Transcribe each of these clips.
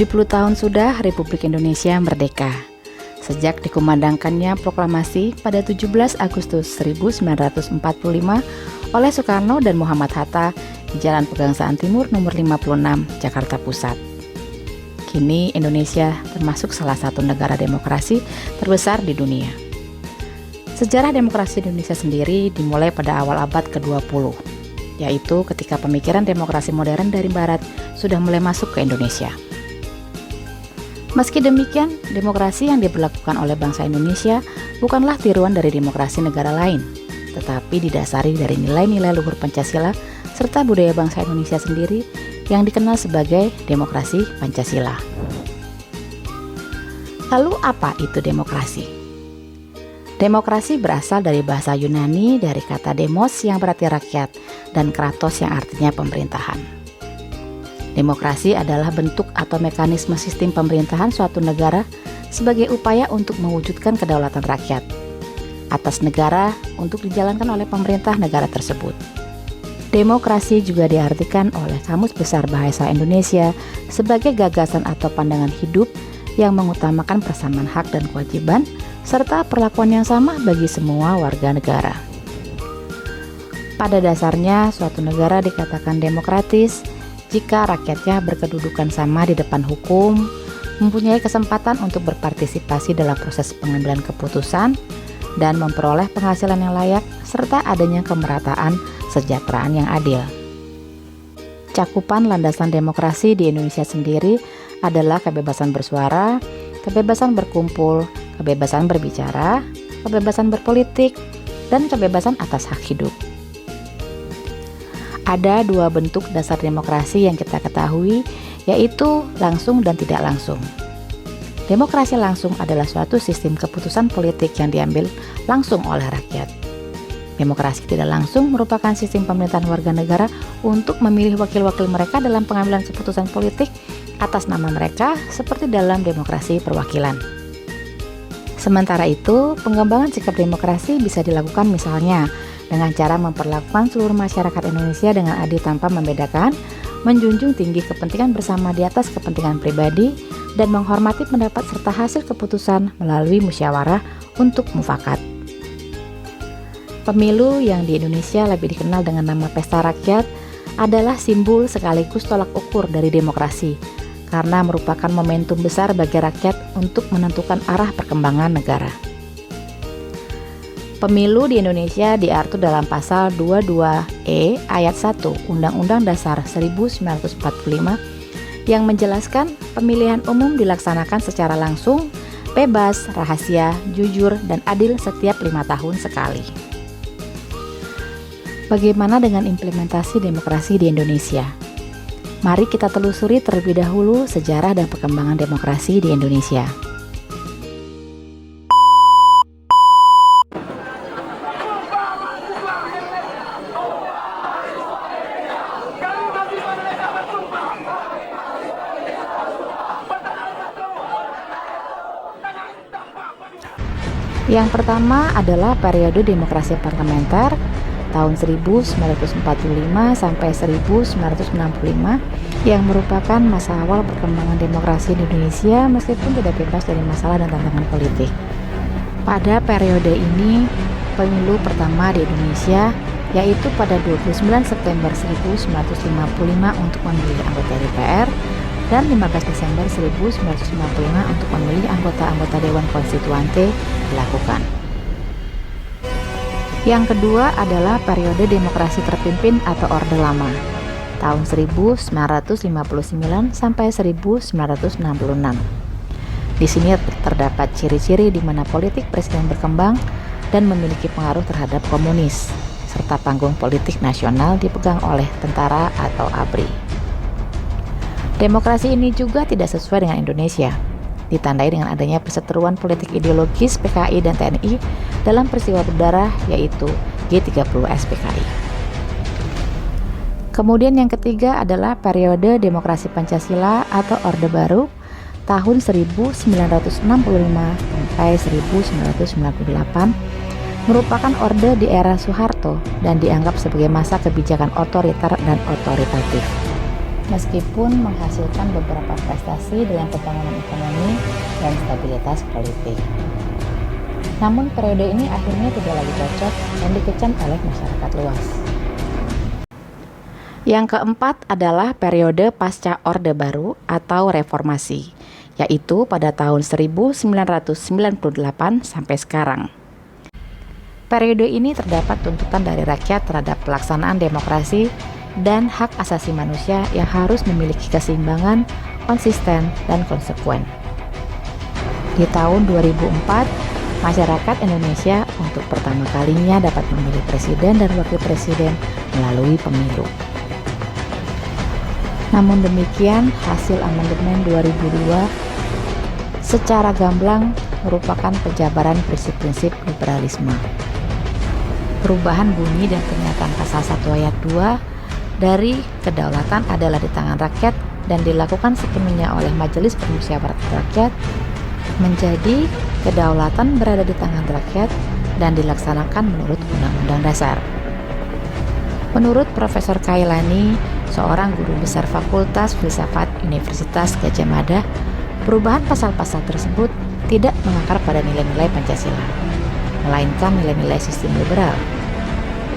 Puluh tahun sudah Republik Indonesia merdeka. Sejak dikumandangkannya proklamasi pada 17 Agustus 1945 oleh Soekarno dan Muhammad Hatta di Jalan Pegangsaan Timur nomor 56, Jakarta Pusat. Kini Indonesia termasuk salah satu negara demokrasi terbesar di dunia. Sejarah demokrasi Indonesia sendiri dimulai pada awal abad ke-20, yaitu ketika pemikiran demokrasi modern dari Barat sudah mulai masuk ke Indonesia. Meski demikian, demokrasi yang diberlakukan oleh bangsa Indonesia bukanlah tiruan dari demokrasi negara lain, tetapi didasari dari nilai-nilai luhur Pancasila serta budaya bangsa Indonesia sendiri yang dikenal sebagai demokrasi Pancasila. Lalu apa itu demokrasi? Demokrasi berasal dari bahasa Yunani dari kata demos yang berarti rakyat dan kratos yang artinya pemerintahan. Demokrasi adalah bentuk atau mekanisme sistem pemerintahan suatu negara sebagai upaya untuk mewujudkan kedaulatan rakyat atas negara untuk dijalankan oleh pemerintah negara tersebut. Demokrasi juga diartikan oleh Kamus Besar Bahasa Indonesia sebagai gagasan atau pandangan hidup yang mengutamakan persamaan hak dan kewajiban serta perlakuan yang sama bagi semua warga negara. Pada dasarnya, suatu negara dikatakan demokratis jika rakyatnya berkedudukan sama di depan hukum, mempunyai kesempatan untuk berpartisipasi dalam proses pengambilan keputusan, dan memperoleh penghasilan yang layak, serta adanya kemerataan kesejahteraan yang adil. Cakupan landasan demokrasi di Indonesia sendiri adalah kebebasan bersuara, kebebasan berkumpul, kebebasan berbicara, kebebasan berpolitik, dan kebebasan atas hak hidup. Ada dua bentuk dasar demokrasi yang kita ketahui, yaitu langsung dan tidak langsung. Demokrasi langsung adalah suatu sistem keputusan politik yang diambil langsung oleh rakyat. Demokrasi tidak langsung merupakan sistem pemerintahan warga negara untuk memilih wakil-wakil mereka dalam pengambilan keputusan politik atas nama mereka seperti dalam demokrasi perwakilan. Sementara itu, pengembangan sikap demokrasi bisa dilakukan misalnya dengan cara memperlakukan seluruh masyarakat Indonesia dengan adil tanpa membedakan, menjunjung tinggi kepentingan bersama di atas kepentingan pribadi, dan menghormati pendapat serta hasil keputusan melalui musyawarah untuk mufakat. Pemilu yang di Indonesia lebih dikenal dengan nama Pesta Rakyat adalah simbol sekaligus tolak ukur dari demokrasi, karena merupakan momentum besar bagi rakyat untuk menentukan arah perkembangan negara. Pemilu di Indonesia diatur dalam pasal 22E ayat 1 Undang-Undang Dasar 1945 yang menjelaskan pemilihan umum dilaksanakan secara langsung, bebas, rahasia, jujur, dan adil setiap 5 tahun sekali. Bagaimana dengan implementasi demokrasi di Indonesia? Mari kita telusuri terlebih dahulu sejarah dan perkembangan demokrasi di Indonesia. Yang pertama adalah periode demokrasi parlementer tahun 1945 sampai 1965 yang merupakan masa awal perkembangan demokrasi di Indonesia meskipun tidak bebas dari masalah dan tantangan politik. Pada periode ini, pemilu pertama di Indonesia yaitu pada 29 September 1955 untuk memilih anggota DPR dan 15 Desember 1955 untuk memilih anggota-anggota Dewan Konstituante dilakukan. Yang kedua adalah periode demokrasi terpimpin atau Orde Lama, tahun 1959 sampai 1966. Di sini terdapat ciri-ciri di mana politik presiden berkembang dan memiliki pengaruh terhadap komunis, serta panggung politik nasional dipegang oleh tentara atau ABRI. Demokrasi ini juga tidak sesuai dengan Indonesia, ditandai dengan adanya perseteruan politik ideologis PKI dan TNI dalam peristiwa berdarah yaitu G30S PKI. Kemudian yang ketiga adalah periode demokrasi Pancasila atau Orde Baru tahun 1965 sampai 1998, merupakan orde di era Soeharto dan dianggap sebagai masa kebijakan otoriter dan otoritatif. Meskipun menghasilkan beberapa prestasi dalam pembangunan ekonomi dan stabilitas politik. Namun periode ini akhirnya tidak lagi cocok dan dikecam oleh masyarakat luas. Yang keempat adalah periode pasca Orde Baru atau reformasi, yaitu pada tahun 1998 sampai sekarang. Periode ini terdapat tuntutan dari rakyat terhadap pelaksanaan demokrasi dan hak asasi manusia yang harus memiliki keseimbangan, konsisten, dan konsekuen. Di tahun 2004, masyarakat Indonesia untuk pertama kalinya dapat memilih presiden dan wakil presiden melalui pemilu. Namun demikian, hasil amandemen 2002 secara gamblang merupakan penjabaran prinsip-prinsip liberalisme. Perubahan bunyi dan pernyataan pasal 1 ayat 2 dari kedaulatan adalah di tangan rakyat dan dilakukan sepenuhnya oleh Majelis Permusyawaratan Rakyat menjadi kedaulatan berada di tangan rakyat dan dilaksanakan menurut Undang-Undang Dasar. Menurut Profesor Kailani, seorang guru besar Fakultas Filsafat Universitas Gadjah Mada, perubahan pasal-pasal tersebut tidak mengakar pada nilai-nilai Pancasila, melainkan nilai-nilai sistem liberal.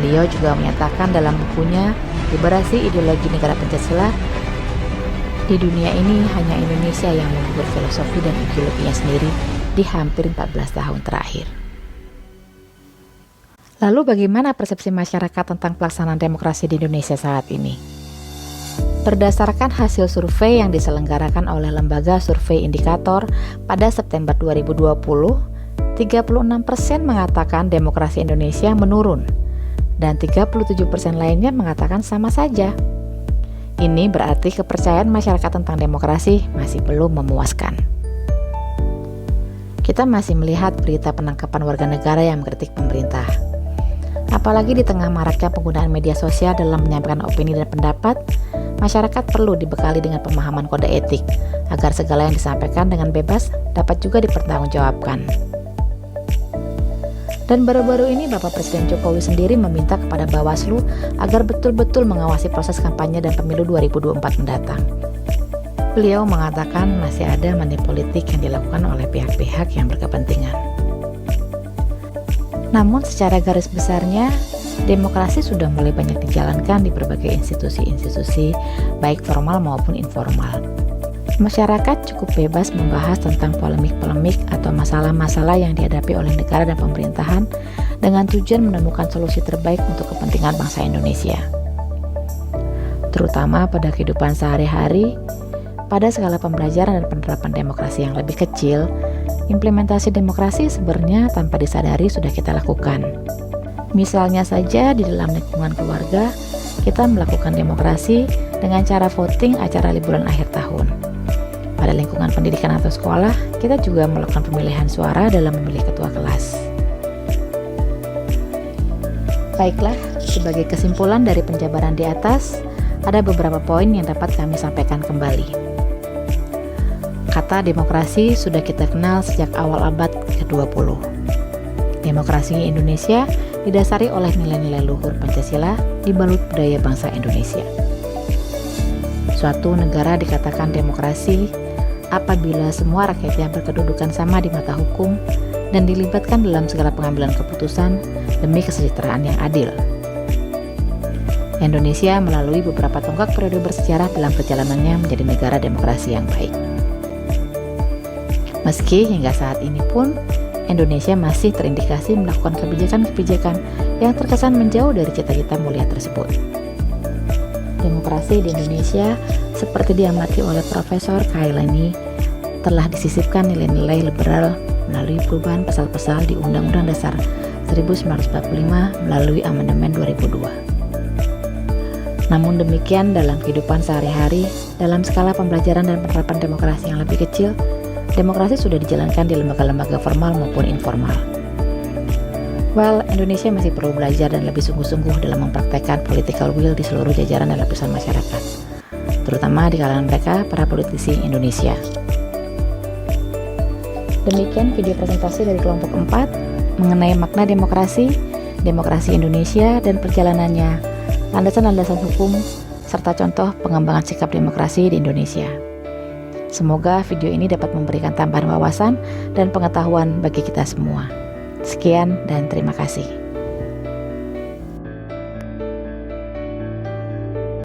Beliau juga menyatakan dalam bukunya Liberasi Ideologi Negara Pancasila, di dunia ini hanya Indonesia yang membuat filosofi dan ideologinya sendiri di hampir 14 tahun terakhir. Lalu bagaimana persepsi masyarakat tentang pelaksanaan demokrasi di Indonesia saat ini? Berdasarkan hasil survei yang diselenggarakan oleh Lembaga Survei Indikator pada September 2020, 36% mengatakan demokrasi Indonesia menurun dan 37% lainnya mengatakan sama saja. Ini berarti kepercayaan masyarakat tentang demokrasi masih belum memuaskan. Kita masih melihat berita penangkapan warga negara yang mengkritik pemerintah. Apalagi di tengah maraknya penggunaan media sosial dalam menyampaikan opini dan pendapat, masyarakat perlu dibekali dengan pemahaman kode etik agar segala yang disampaikan dengan bebas dapat juga dipertanggungjawabkan. Dan baru-baru ini Bapak Presiden Jokowi sendiri meminta kepada Bawaslu agar betul-betul mengawasi proses kampanye dan pemilu 2024 mendatang. Beliau mengatakan masih ada money politik yang dilakukan oleh pihak-pihak yang berkepentingan. Namun secara garis besarnya, demokrasi sudah mulai banyak dijalankan di berbagai institusi-institusi, baik formal maupun informal. Masyarakat cukup bebas membahas tentang polemik-polemik atau masalah-masalah yang dihadapi oleh negara dan pemerintahan dengan tujuan menemukan solusi terbaik untuk kepentingan bangsa Indonesia. Terutama pada kehidupan sehari-hari, pada skala pembelajaran dan penerapan demokrasi yang lebih kecil, implementasi demokrasi sebenarnya tanpa disadari sudah kita lakukan. Misalnya saja di dalam lingkungan keluarga, kita melakukan demokrasi dengan cara voting acara liburan akhir tahun. Pada lingkungan pendidikan atau sekolah, kita juga melakukan pemilihan suara dalam memilih ketua kelas. Baiklah, sebagai kesimpulan dari penjabaran di atas, ada beberapa poin yang dapat kami sampaikan kembali. Kata demokrasi sudah kita kenal sejak awal abad ke-20. Demokrasi Indonesia didasari oleh nilai-nilai luhur Pancasila dibalut budaya bangsa Indonesia. Suatu negara dikatakan demokrasi apabila semua rakyatnya berkedudukan sama di mata hukum dan dilibatkan dalam segala pengambilan keputusan demi kesejahteraan yang adil. Indonesia melalui beberapa tonggak periode bersejarah dalam perjalanannya menjadi negara demokrasi yang baik. Meski hingga saat ini pun Indonesia masih terindikasi melakukan kebijakan-kebijakan yang terkesan menjauh dari cita-cita mulia tersebut. Demokrasi di Indonesia, seperti diamati oleh Profesor Kailani, telah disisipkan nilai-nilai liberal melalui perubahan pasal-pasal di Undang-Undang Dasar 1945 melalui amandemen 2002. Namun demikian, dalam kehidupan sehari-hari, dalam skala pembelajaran dan penerapan demokrasi yang lebih kecil, demokrasi sudah dijalankan di lembaga-lembaga formal maupun informal. Well, Indonesia masih perlu belajar dan lebih sungguh-sungguh dalam mempraktekkan political will di seluruh jajaran dan lapisan masyarakat, terutama di kalangan mereka, para politisi Indonesia. Demikian video presentasi dari kelompok 4 mengenai makna demokrasi, demokrasi Indonesia dan perjalanannya, landasan-landasan hukum, serta contoh pengembangan sikap demokrasi di Indonesia. Semoga video ini dapat memberikan tambahan wawasan dan pengetahuan bagi kita semua. Sekian dan terima kasih.